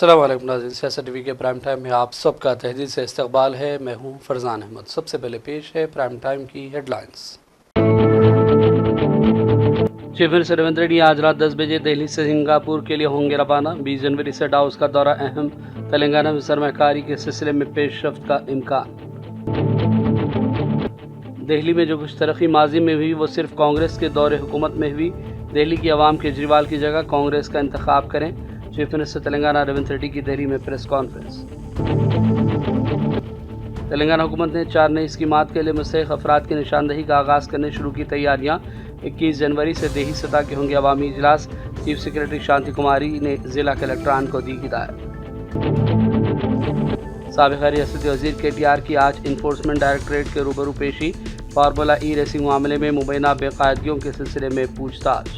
अस्सलाम वालेकुम नाज़रीन, सियासत टीवी के प्राइम टाइम में आप सबका तहदील से इस्तकबाल है। मैं हूं फरजान अहमद। सबसे पहले पेश है प्राइम टाइम की headlines. Chief minister Revanth Reddy आज रात 10 बजे दिल्ली से सिंगापुर के लिए होंगे रवाना। 20 जनवरी से डाउस का दौरा अहम। तेलंगाना में सरमाकारी के सिलसिले में पेशरफ्त का इम्कान। दिल्ली में जो कुछ तरक्की माजी में हुई वो सिर्फ कांग्रेस के दौरे हुकूमत में हुई। दिल्ली की आवाम केजरीवाल की जगह कांग्रेस का इंतखाब करें। चीफ मिनिस्टर तेलंगाना रेवंत रेड्डी की दिल्ली में प्रेस कॉन्फ्रेंस। तेलंगाना हुकूमत ने 4 नई स्कीमात के लिए मुस्तहिक अफराद की निशानदही का आगाज़ करने शुरू की तैयारियां। 21 जनवरी से देही सतह के होंगे अवामी इजलास। चीफ सेक्रेटरी शांति कुमारी ने जिला कलेक्टरान को दी हिदायत। साबिक़ रियासती वज़ीर KTR की आज इन्फोर्समेंट डायरेक्टरेट के रूबरू पेशी। फार्मूला ई रेसिंग मामले में मुबैना बेकायदगियों के सिलसिले में पूछताछ।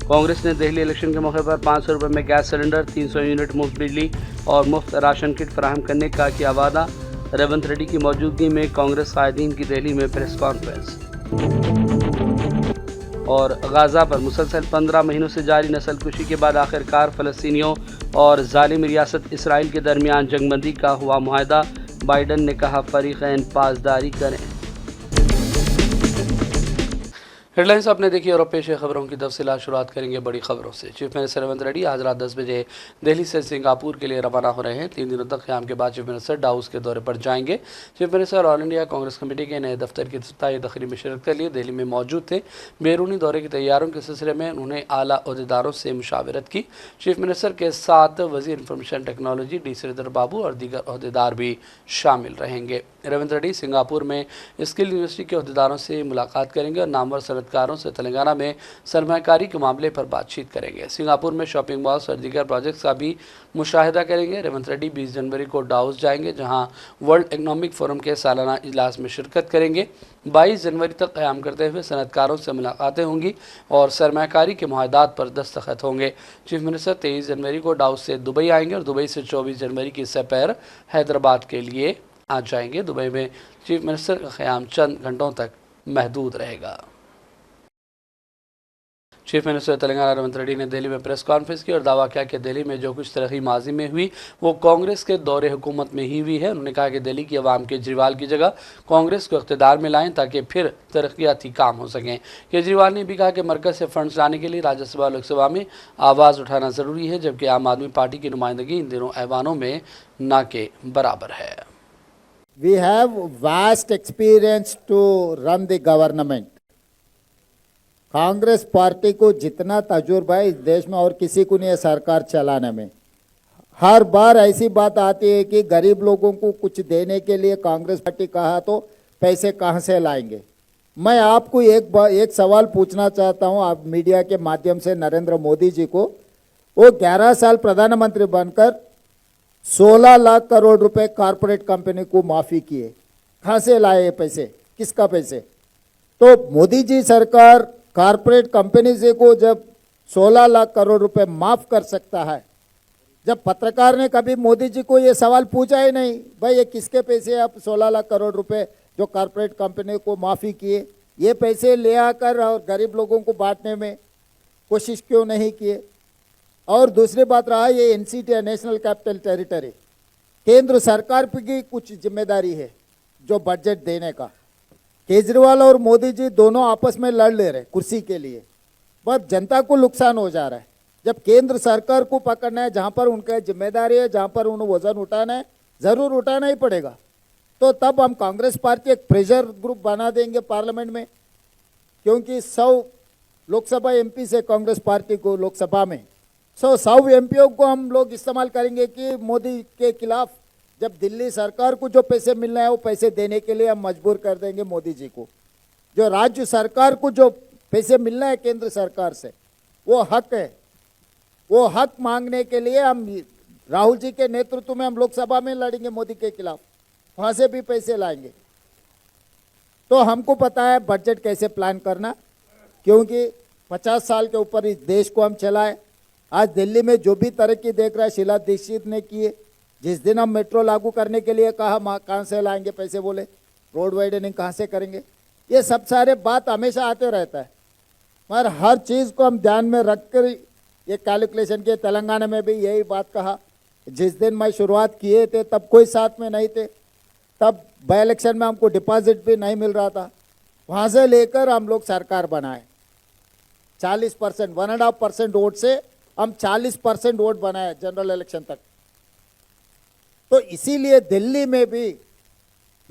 कांग्रेस ने दिल्ली इलेक्शन के मौके पर 500 रुपये में गैस सिलेंडर, 300 यूनिट मुफ्त बिजली और मुफ्त राशन किट फराहम करने का किया वादा। रेवंत रेड्डी की मौजूदगी में कांग्रेस कायदीन की दिल्ली में प्रेस कॉन्फ्रेंस। और गाज़ा पर मुसलसल 15 महीनों से जारी नस्लकुशी के बाद आखिरकार फ़लस्तीनियों और ज़ालिम रियासत इसराइल के दरमियान जंगबंदी का हुआ मुआहदा। बाइडन ने कहा फ़रीक़ैन पासदारी करें। हेडलाइंस आपने देखी और पेश खबरों की तफसीलात शुरुआत करेंगे बड़ी खबरों से। चीफ मिनिस्टर रेवंत रेड्डी आज रात 10 बजे दिल्ली से सिंगापुर के लिए रवाना हो रहे हैं। 3 दिनों तक क़याम के बाद चीफ मिनिस्टर डाउस के दौरे पर जाएंगे। Chief minister all India Congress committee के नए दफ्तर की इफ्तिताही तकरीब में शिरकत के लिए दिल्ली में मौजूद थे। बैरूनी दौरे की तैयारियों के सिलसिले में उन्होंने आला अहदेदारों से मुशावरत की। चीफ मिनिस्टर के साथ वज़ीर इंफॉर्मेशन टेक्नोलॉजी D श्रीधर बाबू और दीगर अहदेदार भी शामिल रहेंगे। रेवंत रेड्डी सिंगापुर में स्किल यूनिवर्सिटी के अहदेदारों से मुलाकात करेंगे और नामवर सनतकारों से तेलंगाना में सरमाकारी के मामले पर बातचीत करेंगे। सिंगापुर में शॉपिंग मॉल्स और दीगर प्रोजेक्ट्स का भी मुशाहिदा करेंगे। रेवंत रेड्डी 20 जनवरी को डाउस जाएंगे, जहां वर्ल्ड इकनॉमिक फोरम के सालाना इजलास में शिरकत करेंगे। 22 जनवरी तक क़याम करते हुए सनतकारों से मुलाकातें होंगी और सरमाकारी के मुआहदात पर दस्तखत होंगे। चीफ मिनिस्टर 23 जनवरी को डाउस से दुबई आएंगे और दुबई से 24 जनवरी की सपैर हैदराबाद के लिए आ जाएंगे। दुबई में चीफ मिनिस्टर का क़याम चंद घंटों तक महदूद रहेगा। चीफ मिनिस्टर तेलंगाना रेवंत रेड्डी ने दिल्ली में प्रेस कॉन्फ्रेंस की और दावा किया कि दिल्ली में जो कुछ तरक्की माजी में हुई वो कांग्रेस के दौरे हुकूमत में ही हुई है। उन्होंने कहा कि दिल्ली की आवाम केजरीवाल की जगह कांग्रेस को इख्तियार में लाएं ताकि फिर तरक्याती काम हो सकें। केजरीवाल ने भी कहा कि मरकज़ से फंड्स लाने के लिए राज्यसभा और लोकसभा में आवाज़ उठाना ज़रूरी है, जबकि आम आदमी पार्टी की नुमाइंदगी इन दिनों ऐवानों में ना के बराबर है। We have vast experience to run the government. Congress party को जितना तजुर्बा है इस देश में और किसी को नहीं है सरकार चलाने में। हर बार ऐसी बात आती है कि गरीब लोगों को कुछ देने के लिए कांग्रेस पार्टी कहा तो पैसे कहां से लाएंगे। मैं आपको एक सवाल पूछना चाहता हूं, आप मीडिया के माध्यम से नरेंद्र मोदी जी को। वो 11 साल प्रधानमंत्री बनकर 16 लाख करोड़ रुपए कॉरपोरेट कंपनी को माफी किए, कहां से लाए ये पैसे, किसका पैसे? तो मोदी जी सरकार कॉरपोरेट कंपनी से को जब 16 लाख करोड़ रुपए माफ कर सकता है, जब पत्रकार ने कभी मोदी जी को ये सवाल पूछा ही नहीं, भाई ये किसके पैसे आप 16 लाख करोड़ रुपए जो कॉरपोरेट कंपनी को माफी किए, ये पैसे ले आकर और गरीब लोगों को बांटने में कोशिश क्यों नहीं किए? और दूसरी बात रहा ये NCT नेशनल कैपिटल टेरिटरी, केंद्र सरकार की कुछ जिम्मेदारी है जो बजट देने का। केजरीवाल और मोदी जी दोनों आपस में लड़ ले रहे कुर्सी के लिए, बस जनता को नुकसान हो जा रहा है। जब केंद्र सरकार को पकड़ना है, जहां पर उनका जिम्मेदारी है, जहां पर उन्हें वजन उठाना है, जरूर उठाना ही पड़ेगा। तो तब हम कांग्रेस पार्टी एक प्रेशर ग्रुप बना देंगे पार्लियामेंट में, क्योंकि 100 लोकसभा MP से कांग्रेस पार्टी को लोकसभा में 100 MPओ को हम लोग इस्तेमाल करेंगे कि मोदी के खिलाफ जब दिल्ली सरकार को जो पैसे मिलना है वो पैसे देने के लिए हम मजबूर कर देंगे मोदी जी को। जो राज्य सरकार को जो पैसे मिलना है केंद्र सरकार से वो हक है, वो हक मांगने के लिए हम राहुल जी के नेतृत्व में हम लोकसभा में लड़ेंगे मोदी के खिलाफ, वहां से भी पैसे लाएंगे। तो हमको पता है बजट कैसे प्लान करना, क्योंकि 50 साल के ऊपर इस देश को हम चलाए। आज दिल्ली में जो भी तरक्की देख रहा है शीला दीक्षित ने किए। जिस दिन हम मेट्रो लागू करने के लिए कहा कहाँ से लाएंगे पैसे, बोले रोड वाइडनिंग कहाँ से करेंगे। ये सब सारे बात हमेशा आते रहता है, मगर हर चीज़ को हम ध्यान में रख कर ये कैलकुलेशन किए। तेलंगाना में भी यही बात कहा। जिस दिन मैं शुरुआत किए थे तब कोई साथ में नहीं थे, तब बाई इलेक्शन में हमको डिपॉजिट भी नहीं मिल रहा था। वहाँ से लेकर हम लोग सरकार बनाए 40%, 1.5% वोट से हम 40% वोट बनाए जनरल इलेक्शन तक। तो इसीलिए दिल्ली में भी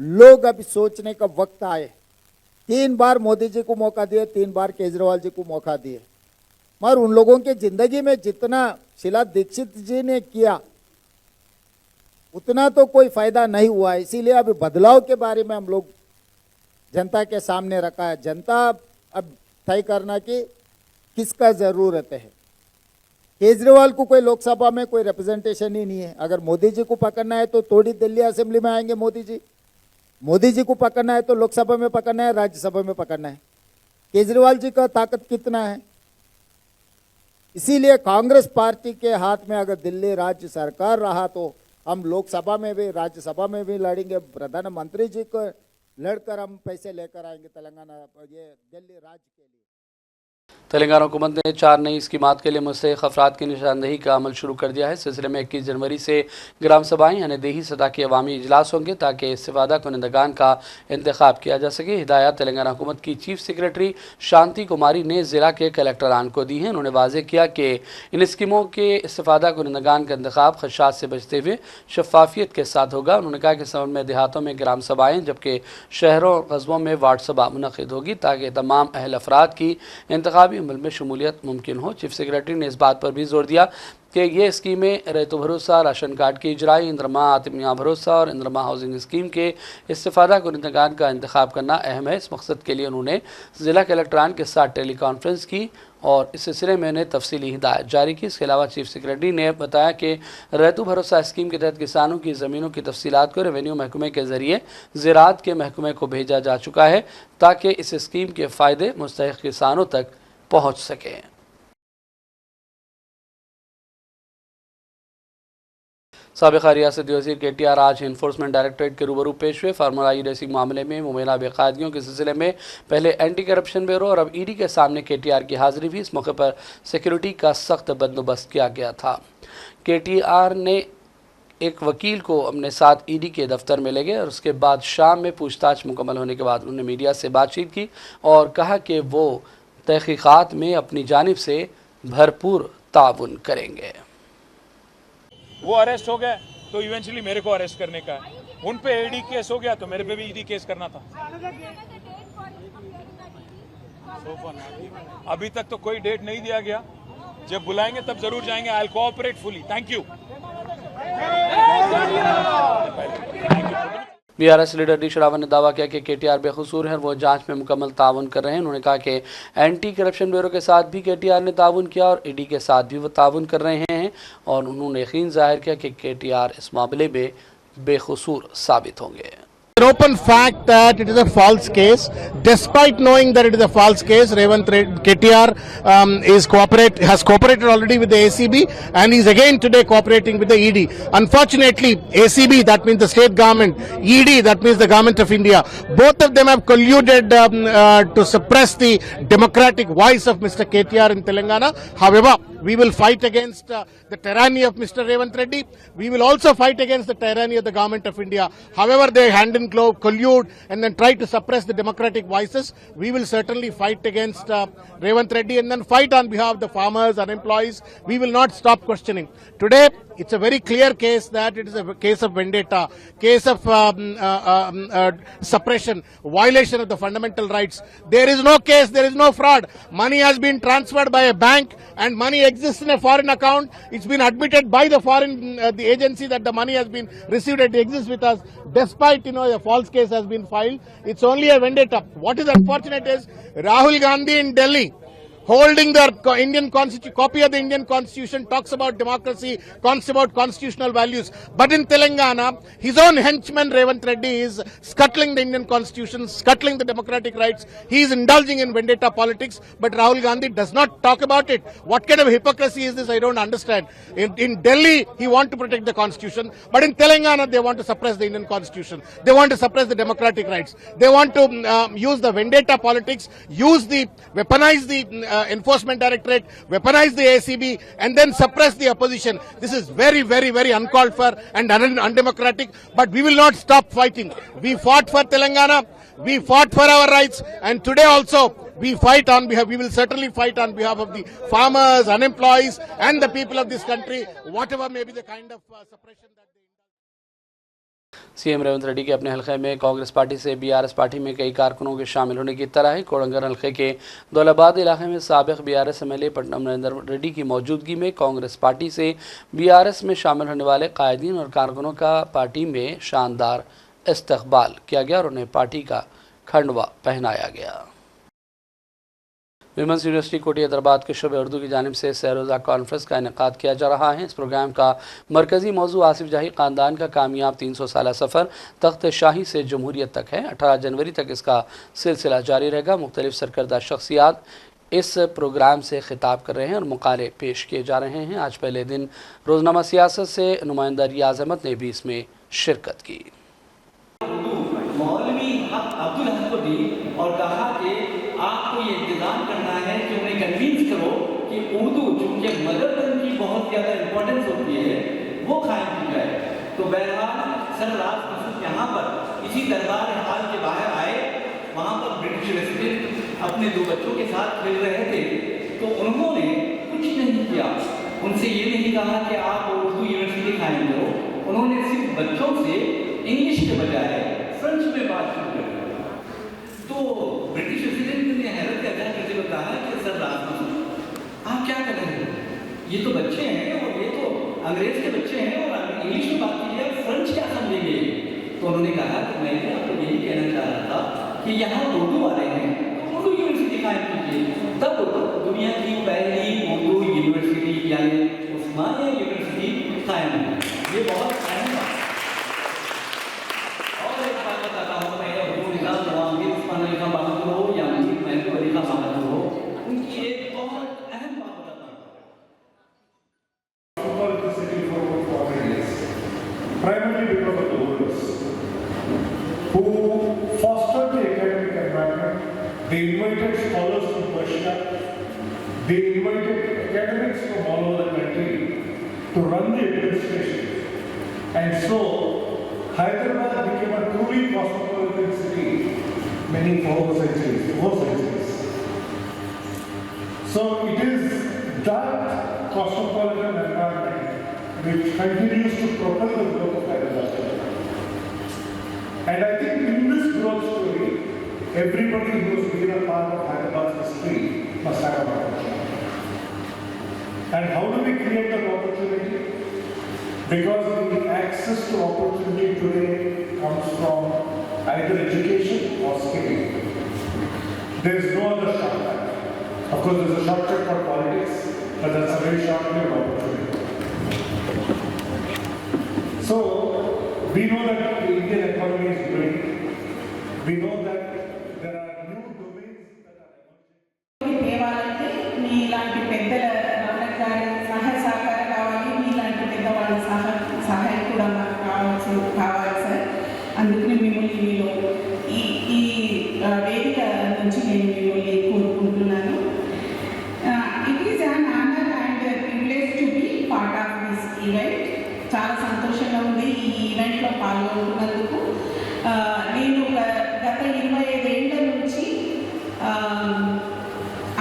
लोग अभी सोचने का वक्त आए। 3 बार मोदी जी को मौका दिए, 3 बार केजरीवाल जी को मौका दिए, मगर उन लोगों की जिंदगी में जितना शीला दीक्षित जी ने किया उतना तो कोई फायदा नहीं हुआ। इसीलिए अभी बदलाव के बारे में हम लोग जनता के सामने रखा है। जनता अब तय करना कि किसका जरूरत है। केजरीवाल को कोई लोकसभा में कोई रिप्रेजेंटेशन ही नहीं है। अगर मोदी जी को पकड़ना है तो थोड़ी दिल्ली असेंबली में आएंगे मोदी जी को पकड़ना है तो लोकसभा में पकड़ना है, राज्यसभा में पकड़ना है। केजरीवाल जी का ताकत कितना है। इसीलिए कांग्रेस पार्टी के हाथ में अगर दिल्ली राज्य सरकार रहा तो हम लोकसभा में भी राज्यसभा में भी लड़ेंगे। प्रधानमंत्री जी को लड़कर हम पैसे लेकर आएंगे तेलंगाना ये दिल्ली राज्य के लिए। तेलंगाना हुकूमत ने 4 नई स्कीमात के लिए मुस्तहिक अफराद की निशानदही का अमल शुरू कर दिया है। इस सिलसिले में 21 जनवरी से ग्राम सभाएं यानी देही सतह के अवामी इजलास होंगे ताकि इस्तिफादा कुनिंदगान का इंतखाब किया जा सके। हिदायत तेलंगाना हुकूमत की चीफ सेक्रेटरी शांति कुमारी ने ज़िला के कलेक्टरान को दी हैं। उन्होंने वाज़ेह किया कि इन स्कीमों के इस्तिफादा कुनिंदगान का इंतखाब खदशात से बचते हुए शफाफियत के साथ होगा। उन्होंने कहा कि समन में देहातों में ग्राम सभाएँ जबकि शहरों और कस्बों में वार्ड सभा मुनक़िद होगी ताकि तमाम अहल अफराद की इंतखाबी अमल में शमूलियत मुमकिन हो। चीफ सेक्रेटरी ने इस बात पर भी जोर दिया कि ये स्कीमें रेतो भरोसा, राशन कार्ड की इजराई, इंद्रमा आत्मिया भरोसा और इंद्रमा हाउसिंग स्कीम के इस्तिफादा कुनिंदगान का इंतखाब करना अहम है। इस मकसद के लिए उन्होंने ज़िला कलेक्टरान के साथ टेली कॉन्फ्रेंस की और इस सिलसिले में उन्हें तफसीली हिदायत जारी की। इसके अलावा चीफ सेक्रेटरी ने बताया कि रेतु भरोसा स्कीम के तहत किसानों की ज़मीनों की तफसीलात को रेवेन्यू महकमे के ज़रिए ज़राअत के महकमे को भेजा जा चुका है ताकि इस स्कीम के फ़ायदे मुस्तहिक़ किसानों तक पहुँच सकें। साबिक़ा रियासती वज़ीर KTR आज इन्फोर्समेंट डायरेक्टरेट के रूबरू पेश हुए। फार्मूला ई रेसिंग मामले में मुबैना बेकायदगियों के सिलसिले में पहले एंटी करप्शन ब्यूरो और अब ED के सामने KTR की हाजिरी भी। इस मौके पर सिक्योरिटी का सख्त बंदोबस्त किया गया था। KTR ने एक वकील को अपने साथ ED के दफ्तर में ले गए और उसके बाद शाम में पूछताछ मुकम्मल होने के बाद उन्होंने मीडिया से बातचीत की और कहा कि वो तहकीकात में अपनी जानिब से भरपूर ताउन करेंगे। वो अरेस्ट हो गए तो इवेंचुअली मेरे को अरेस्ट करने का है। उन पे ED केस हो गया तो मेरे पे भी ED केस करना था। अभी तक तो कोई डेट नहीं दिया गया। जब बुलाएंगे तब जरूर जाएंगे। I will cooperate fully. Thank you. BRS leader D Sherawat ने दावा किया कि KTR बेकसूर है और वो जांच में मुकम्मल ताउन कर रहे हैं। उन्होंने कहा कि एंटी करप्शन ब्यूरो के साथ भी KTR ने ताउन किया और ED के साथ भी वो ताउन कर रहे हैं और उन्होंने यकीन जाहिर किया कि KTR इस मामले में बेकसूर साबित होंगे। An open fact that it is a false case. Despite knowing that it is a false case, KTR has cooperated already with the ACB and is again today cooperating with the ED. Unfortunately, ACB, that means the state government, ED, that means the government of India, both of them have colluded to suppress the democratic voice of Mr. KTR in Telangana. However, we will fight against the tyranny of Mr. Revanth Reddy. We will also fight against the tyranny of the government of India. However, they hand in glove, collude and then try to suppress the democratic voices. We will certainly fight against Revanth Reddy and then fight on behalf of the farmers and employees. We will not stop questioning. Today, it's a very clear case that it is a case of vendetta, case of suppression, violation of the fundamental rights. There is no case, there is no fraud. Money has been transferred by a bank and money exists in a foreign account. It's been admitted by the foreign the agency that the money has been received. It exists with us. Despite, a false case has been filed. It's only a vendetta. What is unfortunate is Rahul Gandhi in Delhi, holding the Indian Constitution, copy of the Indian Constitution, talks about democracy, talks about constitutional values. But in Telangana, his own henchman Revanth Reddy is scuttling the Indian Constitution, scuttling the democratic rights. He is indulging in vendetta politics, but Rahul Gandhi does not talk about it. What kind of hypocrisy is this? I don't understand. In Delhi, he wants to protect the Constitution, but in Telangana, they want to suppress the Indian Constitution. They want to suppress the democratic rights. They want to use the vendetta politics, weaponize the Enforcement Directorate weaponize the ACB and then suppress the opposition. This is very, very, very uncalled for and undemocratic. But we will not stop fighting. We fought for Telangana. We fought for our rights, and today also we fight on behalf. We will certainly fight on behalf of the farmers, unemployed, and the people of this country, whatever may be the kind of suppression that they. CM Revanth Reddy के अपने हलके में Congress party से BRS party में कई कारकुनों के शामिल होने की इत्तला है। कोडंगर हलके के दौलाबाद इलाके में साबिक बीआरएस एमएलए पट्टनम नरेंद्र रेड्डी की मौजूदगी में कांग्रेस पार्टी से बीआरएस में शामिल होने वाले कायदीन और कारकुनों का पार्टी में शानदार इस्तकबाल किया गया और उन्हें पार्टी का खंडवा पहनाया गया। विमेंस यूनिवर्सिटी कोटी हैदराबाद के शोबे उर्दू की जानिब से सैरोज़ा कॉन्फ्रेंस का इनेकाद किया जा रहा है। इस प्रोग्राम का मरकज़ी मौजू आसिफ जाही ख़ानदान का कामयाब 300 साला सफ़र तख्त शाही से जमहूरियत तक है। 18 जनवरी तक इसका सिलसिला जारी रहेगा। मुख्तलिफ सरकर्दा शख्सियात इस प्रोग्राम से खिताब कर रहे हैं और मुकाले पेश किए जा रहे हैं। आज पहले दिन रोज़नामा सियासत से नुमाइंदा रियाज अहमद ने भी इसमें शिरकत की। मौलवी अब्दुल हक को दी और कहा कि आपको ये इंतजाम करना है कि उन्हें कन्विंस करो कि उर्दू चूँकि मदर टंग की बहुत ज़्यादा इम्पोर्टेंस होती है वो कायम की जाए। तो बहरहाल सर राज मसूद यहाँ पर इसी दरबार हाल के बाहर आए, वहाँ पर ब्रिटिश रेसिडेंट अपने 2 बच्चों के साथ खेल रहे थे, तो उन्होंने कुछ नहीं किया। उनसे ये नहीं कहा कि आप उर्दू यूनिवर्सिटी कायम करो, उन्होंने सिर्फ बच्चों से इंग्लिश के बजाय फ्रेंच में बात शुरू कर दी। तो ब्रिटिश रेसिडेंट ने हैरत का इजहार करते हुए कहा कि सर राज मसूद आप क्या कर रहे हो, ये तो बच्चे हैं और ये तो अंग्रेज के बच्चे हैं और इंग्लिश में बात कीजिए, फ्रेंच क्या समझेंगे। तो उन्होंने कहा कि मैंने आपको यही कहना चाह रहा था कि यहाँ उर्दू वाले हैं तो उर्दू यूनिवर्सिटी कायम कीजिए। तब दुनिया की पहली उर्दू यूनिवर्सिटी यानी उस्मानिया यूनिवर्सिटी कायम हुई। ये बहुत अहम बात। और एक बात बताता हूँ, मैं उर्दू निज़ाम नवामीर उस्मान अली खां बहादुर हो या मुझे महबूब अली खां बहादुर हो, उनकी एक बहुत अहम बात बताता हूँ। Primarily because of the rulers who fostered the academic environment. They invited scholars from Persia, they invited academics from all over the country to run the administration, and so Hyderabad became a truly cosmopolitan city many 4 centuries. So it is that cosmopolitan environment which continues to propel the growth of Hyderabad. And I think in this growth story, everybody who has been a part of Hyderabad's history must have an opportunity. And how do we create that opportunity? Because the access to opportunity today comes from either education or skilling. There is no other shortcut. Of course, there is a shortcut for politics, but that's a very short-lived opportunity. So, we know that the Indian economy is growing. We know that there are new domains that are emerging. దేవాలయంలో మీలాంటి పెద్దల రత్నకారి సహాయ సహకారం కావాలి, మీలాంటి పెద్దవాళ్ళ సహాయం కూడా మాకు కావాలి సార్. అందుకని మిమ్మల్ని మీలో ఈ వేదిక నుంచి నేను మిమ్మల్ని కోరుకుంటున్నాను. It is an honour and privilege to be part of this event. చాలా సంతోషంగా ఉంది ఈ ఈవెంట్లో పాల్గొంటున్నందుకు. నేను గత 25 ఏళ్ల నుంచి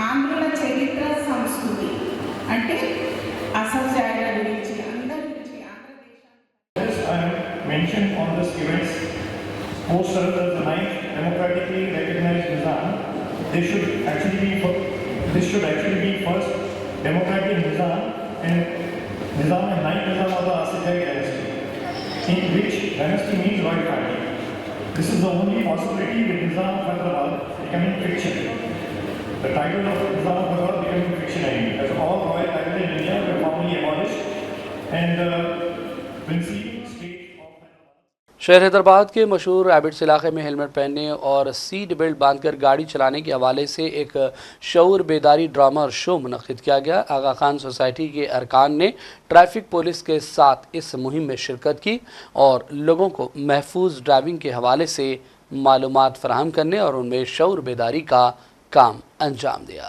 ఆంధ్రుల చరిత్ర సంస్కృతి అంటే అసౌజాయిల గురించి అందరి గురించి Andhradesam. I have mentioned on this event, most of the 9th democratically recognized Nizam, this should actually be first democratic Nizam and 9th Nizam of the Asidai dynasty, in which dynasty means royal family. This is the only possibility with Nizam of Hyderabad becoming fiction. The title of Nizam of Hyderabad becoming fiction again, as all royal titles in India were formally abolished and receiving state of Hyderabad. शहर हैदराबाद के मशहूर rabbits इलाके में helmet पहनने और seat belt बांधकर गाड़ी चलाने के हवाले से एक शऊर बेदारी ड्रामा और शो मुनक़िद किया गया। आगा खान सोसाइटी के अरकान ने ट्रैफिक पुलिस के साथ इस मुहिम में शिरकत की और लोगों को महफूज ड्राइविंग के हवाले से मालूमात फराहम करने और उनमें शऊर बेदारी का काम अंजाम दिया।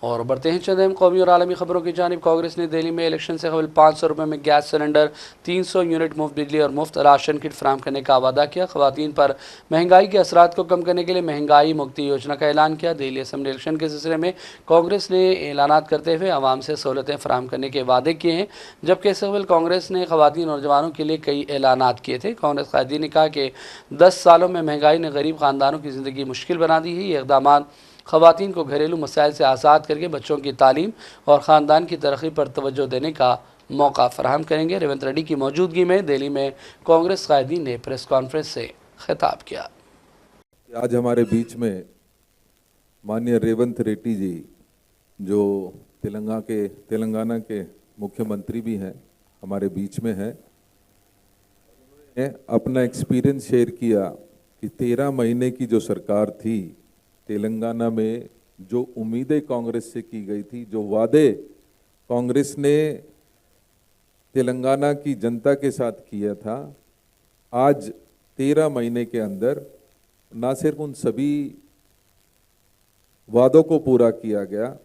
और बढ़ते हैं चंद अहम कौमी और आलमी खबरों की जानिब। कांग्रेस ने दिल्ली में इलेक्शन से कबल 500 रुपये में गैस सिलेंडर, 300 यूनिट मुफ्त बिजली और मुफ्त राशन किट फराहम करने का वादा किया। खवातीन पर महंगाई के असरात को कम करने के लिए महंगाई मुक्ति योजना का ऐलान किया। दिल्ली असेंबली इलेक्शन के सिलसिले में कांग्रेस ने ऐलानात करते हुए आवाम से सहूलतें फराहम करने के वादे किए हैं, जबकि इससे कबल कांग्रेस ने खवातीन और नौजवानों के लिए कई ऐलानात किए थे। कांग्रेस कायदीन ने कहा कि 10 सालों में महंगाई ने गरीब खानदानों की ज़िंदगी मुश्किल बना दी है। ये इक़दाम ख़वातीन को घरेलू मसाइल से आज़ाद करके बच्चों की तालीम और ख़ानदान की तरक्की पर तवज्जो देने का मौका फराहम करेंगे। रेवंत रेड्डी की मौजूदगी में दिल्ली में कांग्रेस कायदीन ने प्रेस कॉन्फ्रेंस से खिताब किया। आज हमारे बीच में माननीय रेवंत रेड्डी जी, जो तेलंगाना के मुख्यमंत्री भी हैं, हमारे बीच में हैं। अपना एक्सपीरियंस शेयर किया कि 13 महीने की जो सरकार थी तेलंगाना में, जो उम्मीदें कांग्रेस से की गई थी, जो वादे कांग्रेस ने तेलंगाना की जनता के साथ किया था, आज 13 महीने के अंदर ना सिर्फ उन सभी वादों को पूरा किया गया,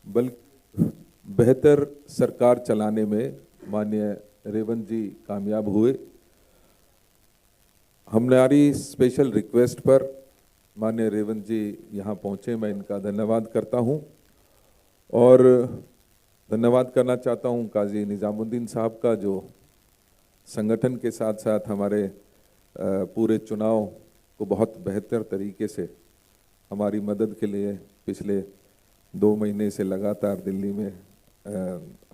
बल्कि बेहतर सरकार चलाने में माननीय रेवंत जी कामयाब हुए। हमारी स्पेशल रिक्वेस्ट पर माननीय रेवंत जी यहाँ पहुँचे, मैं इनका धन्यवाद करता हूँ। और धन्यवाद करना चाहता हूँ काजी निज़ामुद्दीन साहब का, जो संगठन के साथ साथ हमारे पूरे चुनाव को बहुत बेहतर तरीके से हमारी मदद के लिए पिछले 2 महीने से लगातार दिल्ली में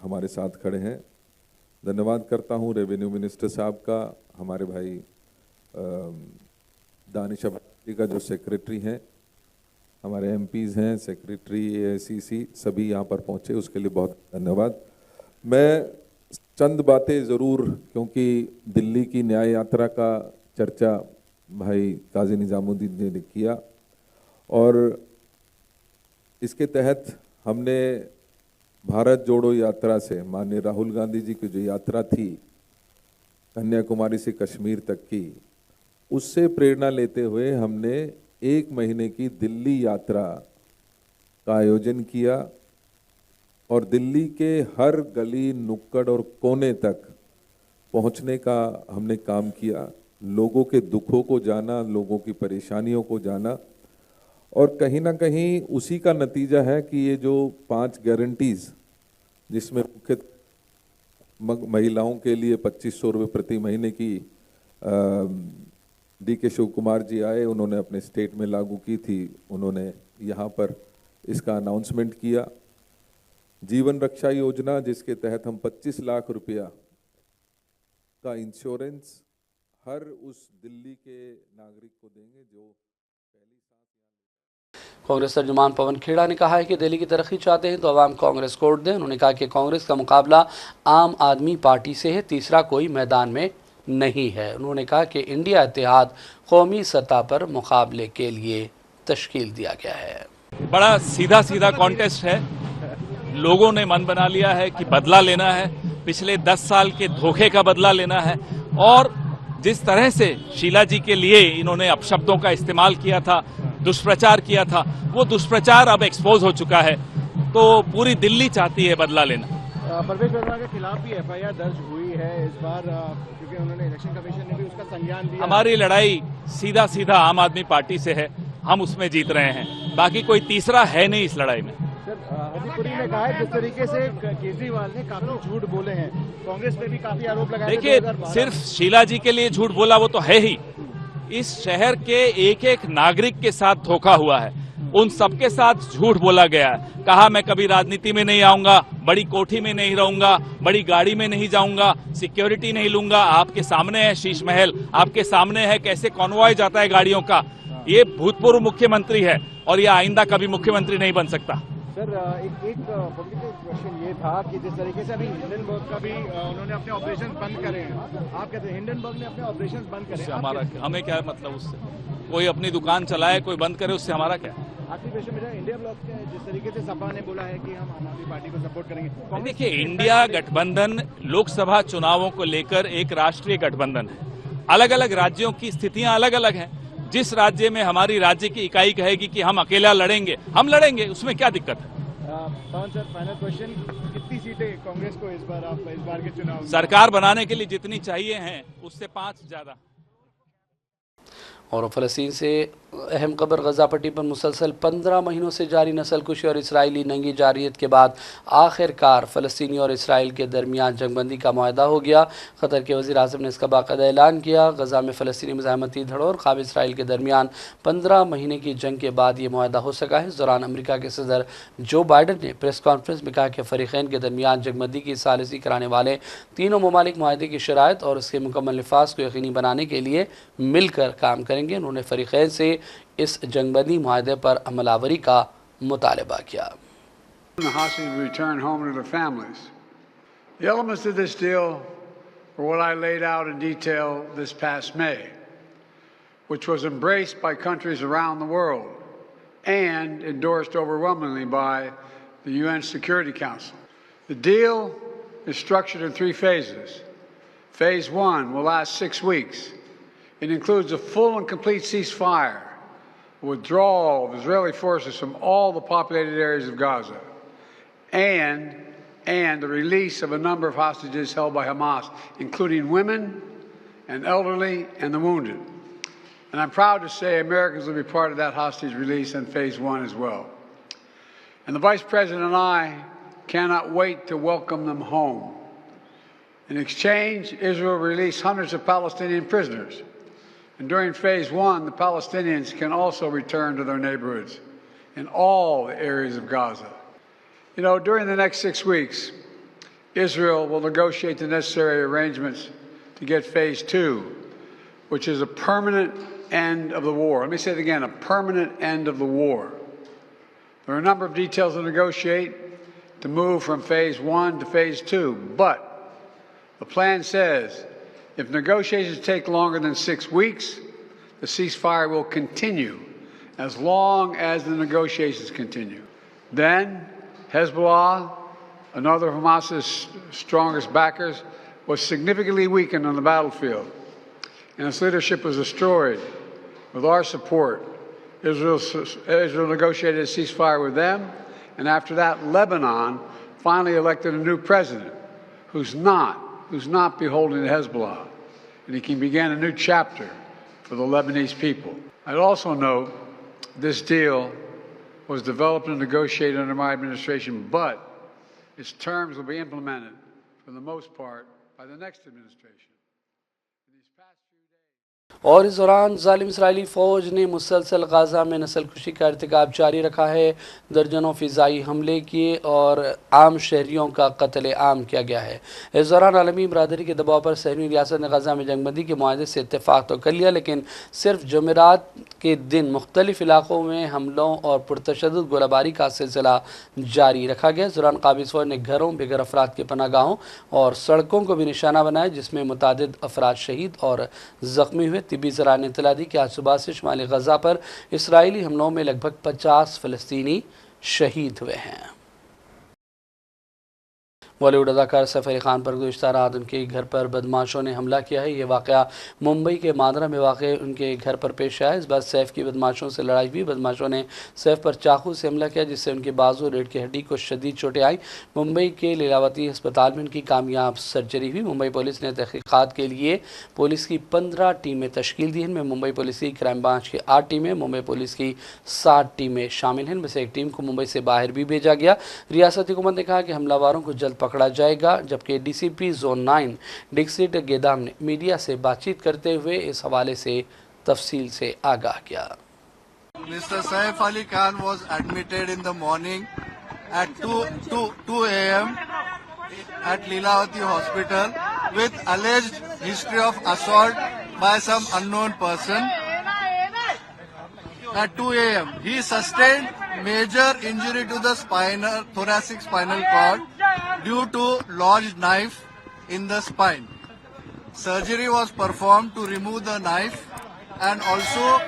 हमारे साथ खड़े हैं। धन्यवाद करता हूँ रेवेन्यू मिनिस्टर साहब का, हमारे भाई दानिश जी का जो सेक्रेटरी हैं, हमारे एमपीज़ हैं, सेक्रेटरी एआईसीसी सभी यहाँ पर पहुँचे, उसके लिए बहुत धन्यवाद। मैं चंद बातें ज़रूर, क्योंकि दिल्ली की न्याय यात्रा का चर्चा भाई काजी निज़ामुद्दीन ने किया, और इसके तहत हमने भारत जोड़ो यात्रा से माननीय राहुल गांधी जी की जो यात्रा थी कन्याकुमारी से कश्मीर तक की, उससे प्रेरणा लेते हुए हमने 1 महीने की दिल्ली यात्रा का आयोजन किया और दिल्ली के हर गली नुक्कड़ और कोने तक पहुंचने का हमने काम किया। लोगों के दुखों को जाना, लोगों की परेशानियों को जाना, और कहीं ना कहीं उसी का नतीजा है कि ये जो 5 गारंटीज़, जिसमें मुख्य महिलाओं के लिए 2500 रुपये प्रति महीने की DK शिव कुमार जी आए, उन्होंने अपने स्टेट में लागू की थी, उन्होंने यहाँ पर इसका अनाउंसमेंट किया। जीवन रक्षा योजना, जिसके तहत हम 25 लाख रुपया का इंश्योरेंस हर उस दिल्ली के नागरिक को देंगे जो पहली साथ। कांग्रेस तर्जुमान पवन खेड़ा ने कहा है कि दिल्ली की तरक्की चाहते हैं तो अवाम कांग्रेस को वोट दें। उन्होंने कहा कि कांग्रेस का मुकाबला आम आदमी पार्टी से है, तीसरा कोई मैदान में नहीं है। उन्होंने कहा कि इंडिया इत्तेहाद कौमी सतह पर मुकाबले के लिए तश्कील दिया गया है। बड़ा सीधा सीधा कॉन्टेस्ट है। लोगों ने मन बना लिया है कि बदला लेना है, पिछले 10 साल के धोखे का बदला लेना है। और जिस तरह से शीला जी के लिए इन्होंने अपशब्दों का इस्तेमाल किया था, दुष्प्रचार किया था, वो दुष्प्रचार अब एक्सपोज हो चुका है। तो पूरी दिल्ली चाहती है बदला लेना। परवेज वर्मा के खिलाफ भी FIR दर्ज हुई है इस बार, क्योंकि उन्होंने इलेक्शन कमीशन ने भी उसका संज्ञान लिया। हमारी लड़ाई सीधा सीधा आम आदमी पार्टी से है, हम उसमें जीत रहे हैं, बाकी कोई तीसरा है नहीं इस लड़ाई में। हरदीप पुरी ने कहा है जिस तरीके से केजरीवाल ने काफी झूठ बोले हैं, कांग्रेस पे भी काफी आरोप लगाए। देखिए, सिर्फ शीला जी के लिए झूठ बोला वो तो है ही, इस शहर के एक एक नागरिक के साथ धोखा हुआ है, उन सबके साथ झूठ बोला गया है। कहा मैं कभी राजनीति में नहीं आऊंगा, बड़ी कोठी में नहीं रहूंगा, बड़ी गाड़ी में नहीं जाऊंगा, सिक्योरिटी नहीं लूंगा। आपके सामने है शीश महल, आपके सामने है कैसे कॉन्वॉय जाता है गाड़ियों का। ये भूतपूर्व मुख्यमंत्री है और ये आइंदा कभी मुख्यमंत्री नहीं बन सकता। सर, एक पॉलिटिकल क्वेश्चन ये था कि जिस तरीके से अभी हिंडनबर्ग का भी उन्होंने अपने ऑपरेशन बंद करे हैं, आप कहते हैं हिंडनबर्ग ने अपने ऑपरेशन बंद करे, हमारा हमें क्या मतलब उससे? कोई अपनी दुकान चलाए, कोई बंद करे, उससे हमारा क्या? आखिरी क्वेश्चन मेरा, इंडिया ब्लॉक के जिस तरीके से सपा ने बोला है कि हम आम आदमी पार्टी को सपोर्ट करेंगे। देखिए, इंडिया गठबंधन लोकसभा चुनावों को लेकर एक राष्ट्रीय गठबंधन है। अलग अलग राज्यों की स्थितियां अलग अलग हैं। जिस राज्य में हमारी राज्य की इकाई कहेगी कि हम अकेला लड़ेंगे, हम लड़ेंगे, उसमें क्या दिक्कत है? पवन सर, फाइनल क्वेश्चन, कितनी सीटें कांग्रेस को इस बार के चुनाव में? सरकार बनाने के लिए जितनी चाहिए हैं उससे 5 ज्यादा। और फ़लस्तीन से अहम खबर, गजा पट्टी पर मुसलसल 15 महीनों से जारी नस्लकुशी और इसराइली नंगी जारियत के बाद आखिरकार फ़लस्तीनी और इसराइल के दरमियान जंगबंदी का मुआहदा हो गया। क़तर के वज़ीर आज़म ने इसका बाकायदा ऐलान किया। गजा में फ़लस्तीनी मज़ाहमती धड़ों और ख़ाब इसराइल के दरमियान 15 महीने की जंग के बाद ये मुआहदा हो सका है। इस दौरान अमरीका के सदर जो बाइडन ने प्रेस कॉन्फ्रेंस में कहा कि फ़रीक़ैन के दरमियान जंगबंदी की सालिसी कराने वाले तीनों ममालिक मुआहदे की शराइत और उसके मुकम्मल नफाज को यकीनी बनाने के लिए मिलकर काम करेंगे। उन्होंने फ़रीक़ैन से इस जंगबंदी मुआहदे पर अमलावरी का मुतालबा किया। The hostages return home to their families. The elements of this deal were what I laid out in detail this past May, which was embraced by countries around the world and endorsed overwhelmingly by the UN Security Council. The deal is structured in 3 phases. Phase 1 will last 6 weeks. It includes a full and complete ceasefire, withdrawal of Israeli forces from all the populated areas of Gaza, and the release of a number of hostages held by Hamas, including women and elderly and the wounded. And I'm proud to say Americans will be part of that hostage release in Phase 1 as well. And the Vice President and I cannot wait to welcome them home. In exchange, Israel released hundreds of Palestinian prisoners. And during Phase 1, the Palestinians can also return to their neighborhoods in all the areas of Gaza. You know, during the next 6 weeks, Israel will negotiate the necessary arrangements to get Phase 2, which is a permanent end of the war. Let me say it again, a permanent end of the war. There are a number of details to negotiate to move from Phase 1 to Phase 2, but the plan says if negotiations take longer than 6 weeks, the ceasefire will continue as long as the negotiations continue. Then Hezbollah, another of Hamas's strongest backers, was significantly weakened on the battlefield, and its leadership was destroyed. With our support, Israel negotiated a ceasefire with them, and after that, Lebanon finally elected a new president who's not beholden to Hezbollah, and he can begin a new chapter for the Lebanese people. I'd also note this deal was developed and negotiated under my administration, but its terms will be implemented for the most part by the next administration. और इस दौरान जालिम Israeli फ़ौज ने मुसलसल Gaza में नस्लकुशी का irtikab जारी रखा है। दर्जनों फ़िज़ाई हमले किए और आम शहरियों का कत्ल आम किया गया है। इस दौरान आलमी बरादरी के दबाव पर सहयूनी रियासत ने गाज़ा में जंगबंदी के मुआहदे से इत्तेफाक तो कर लिया, लेकिन सिर्फ जुमेरात के दिन मुख्तलिफ इलाकों में हमलों और पुरतशद्दुद गोलाबारी का सिलसिला जारी रखा गया। इस दौरान काबिज़ फ़ौज ने घरों, बेघर अफराद के पनाहगाहों और सड़कों को भी निशाना बनाया, जिसमें मुतादिद अफराद शहीद और ज़ख्मी हुए। तिब्बी ज़राए ने इत्तला दी कि आज सुबह से शुमाली गज़ा पर इसराइली हमलों में लगभग 50 फ़लस्तीनी शहीद हुए हैं। बॉलीवुड अदाकार सैफ अली खान पर गुज़िश्ता रात उनके घर पर बदमाशों ने हमला किया है। ये वाक़या मुंबई के मांद्रा में वाक़ उनके घर पर पेश आया। इस बार सैफ की बदमाशों से लड़ाई हुई। बदमाशों ने सैफ पर चाकू से हमला किया, जिससे उनके बाजू रीढ़ की हड्डी को शदीद चोटें आई। मुंबई के लीलावती अस्पताल में उनकी कामयाब सर्जरी हुई। मुंबई पुलिस ने तहक़ीक़ात के लिए पुलिस की 15 टीमें तश्कील दी हैं। इनमें मुंबई पुलिस की क्राइम ब्रांच की 8 टीमें, मुंबई पुलिस की 7 टीमें शामिल हैं। इनमें से एक टीम को मुंबई से बाहर भी भेजा गया। रियासती हुकूमत ने कहा कि हमलावारों को जल्द पकड़ा जाएगा, जबकि डीसीपी जोन 9 डिक्सिट गेदाम ने मीडिया से बातचीत करते हुए इस हवाले से तफसील से आगाह किया। Mr. Saif Ali Khan was admitted in the morning at 2 a.m. at Leelavati Hospital with alleged history of assault by some unknown person. At 2 a.m. he sustained major injury to the thoracic spinal cord due to lodged knife in the spine. Surgery was performed to remove the knife and also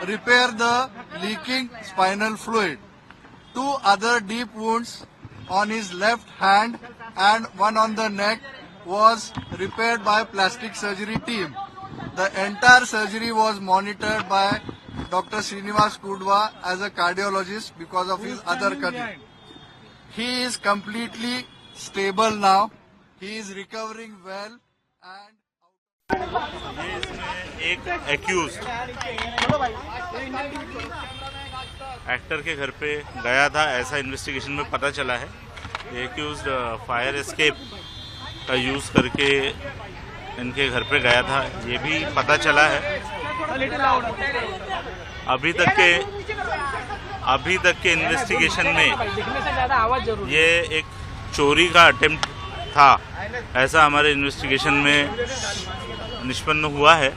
repair the leaking spinal fluid. 2 other deep wounds on his left hand and one on the neck was repaired by plastic surgery team. The entire surgery was monitored by Dr. Srinivas Kudwa as a cardiologist because of his other condition. He is completely stable now. He is recovering well and ये इसमें एक accused actor के घर पे गया था, ऐसा investigation में पता चला है। ये एक्यूज्ड फायर एस्केप का यूज़ करके इनके घर पे गया था, ये भी पता चला है। अभी तक के इन्वेस्टिगेशन में ये एक चोरी का अटेम्प्ट था, ऐसा हमारे इन्वेस्टिगेशन में निष्पन्न हुआ है।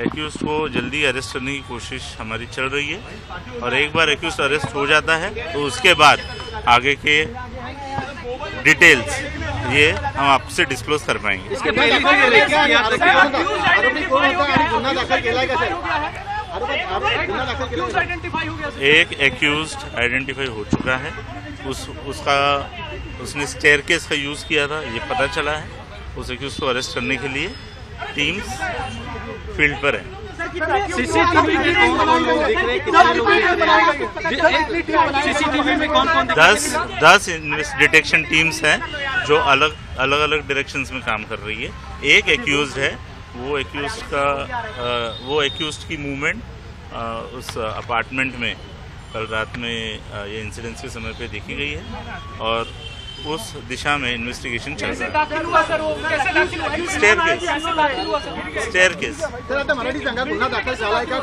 एक्यूज को जल्दी अरेस्ट करने की कोशिश हमारी चल रही है और एक बार एक्यूज अरेस्ट हो जाता है तो उसके बाद आगे के डिटेल्स ये हम आपसे डिस्क्लोज कर पाएंगे। एक एक्यूज्ड आइडेंटिफाई हो चुका है, उसने स्टेयरकेस का यूज़ किया था, ये पता चला है। उस एक्यूज को अरेस्ट करने के लिए टीम्स फील्ड पर है। सीसीटीवी में कौन 10 डिटेक्शन टीम्स हैं जो अलग अलग डायरेक्शंस में काम कर रही है। एक एक्यूज्ड है, वो एक्यूज्ड की मूवमेंट उस अपार्टमेंट में कल रात में ये इंसिडेंट्स के समय पे देखी गई है और उस दिशा में इन्वेस्टिगेशन चल रहा है। स्टेयरकेस मराठी संघ गुन्हा दाखल झालाय का?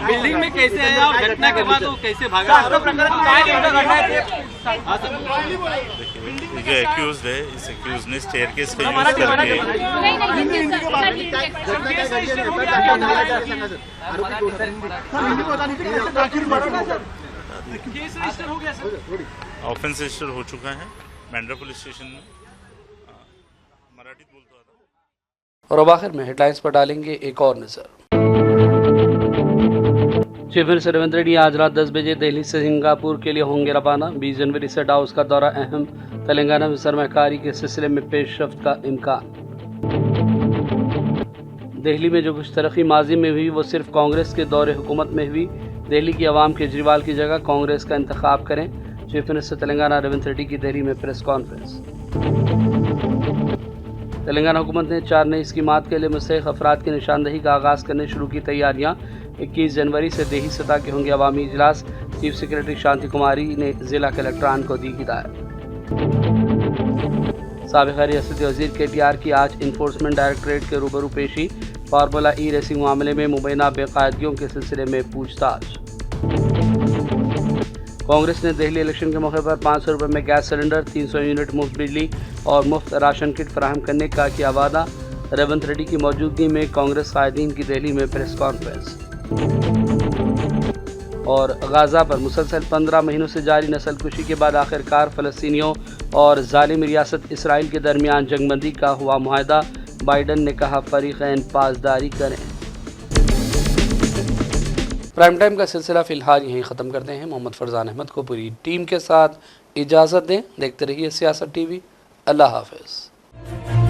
बिल्डिंग में कैसे है और घटना के बाद वो कैसे भागा? जो एक्यूज्ड है, इस एक्यूज्ड ने स्टेयरकेस का यूज करके ऑफेंस रजिस्टर हो चुका है बैंड्रा पुलिस स्टेशन में। मराठी बोलता था। और अब आखिर में हेडलाइंस पर डालेंगे एक और नजर। चीफ मिनिस्टर रेवंत रेड्डी आज रात 10 बजे दिल्ली से सिंगापुर के लिए होंगे रवाना। 20 जनवरी से डाउस का दौरा अहम, तेलंगाना में सरमाकारी के सिलसिले में पेशरफ्त का इम्कान। दिल्ली में जो कुछ तरक्की माजी में हुई वो सिर्फ कांग्रेस के दौरे हुकूमत में हुई। दिल्ली की आवाम केजरीवाल की जगह कांग्रेस का इंतखाब करें। चीफ मिनिस्टर तेलंगाना रेवंत रेड्डी की दिल्ली में प्रेस कॉन्फ्रेंस। तेलंगाना हुकूमत ने 4 नई स्कीमात के लिए मुस्तहिक अफराद की निशानदही का आगाज़ करने शुरू की तैयारियां। 21 जनवरी से देही सतह के होंगे अवामी इजलास। चीफ सेक्रेटरी शांति कुमारी ने जिला कलेक्टरान को दी हिदायत। साबिक़ रियासती वज़ीर KTR की आज इन्फोर्समेंट डायरेक्टरेट के रूबरू पेशी। फार्मूला ई रेसिंग मामले में मुबैना बेकायदगियों के सिलसिले में पूछताछ। कांग्रेस ने दिल्ली इलेक्शन के मौके पर 500 रुपये में गैस सिलेंडर, 300 यूनिट मुफ्त बिजली और मुफ्त राशन किट फराहम करने का किया वादा। रेवंत रेड्डी की मौजूदगी में कांग्रेस कायदीन की दिल्ली में प्रेस कॉन्फ्रेंस। और गाज़ा पर मुसलसल 15 महीनों से जारी नस्लकुशी के बाद आखिरकार फ़लस्तीनियों और ज़ालिम रियासत इसराइल के दरमियान जंगबंदी का हुआ मुआहदा। बाइडन ने कहा फरीक़ैन पासदारी करें। प्राइम टाइम का सिलसिला फ़िलहाल यहीं ख़त्म करते हैं। मोहम्मद फरजान अहमद को पूरी टीम के साथ इजाज़त दें। देखते रहिए सियासत TV। अल्लाह हाफ़िज़।